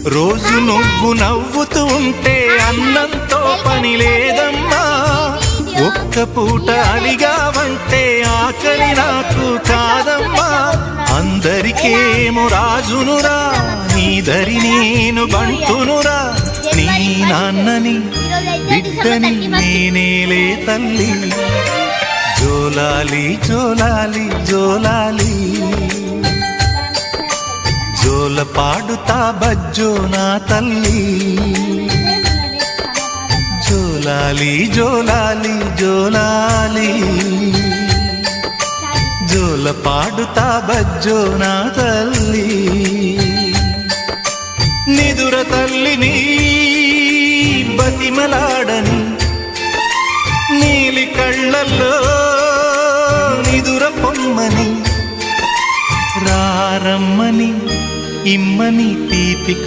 రోజు నువ్వు నవ్వుతూ ఉంటే అన్నంతో పని లేదమ్మా. ఒక్క పూట అలిగావంటే ఆకలి నాకు కాదమ్మా. అందరికేమో రాజునురా, నీ దరి నేను బంటునురా. నీ నాన్నని బిడ్డని నేనేలే తల్లి. జోలాలి జోలాలి జోలాలి, జోల పాడుతా బజ్జో నా తల్లి. జోలాలి జోలాలి జోలాలి, జోల పాడుతా బజ్జో నా తల్లి. నిదుర తల్లిని బతిమలాడని, నీలి కళ్ళల్లో నిదుర పొమ్మని, రారమ్మని ఇమ్మని తీపిక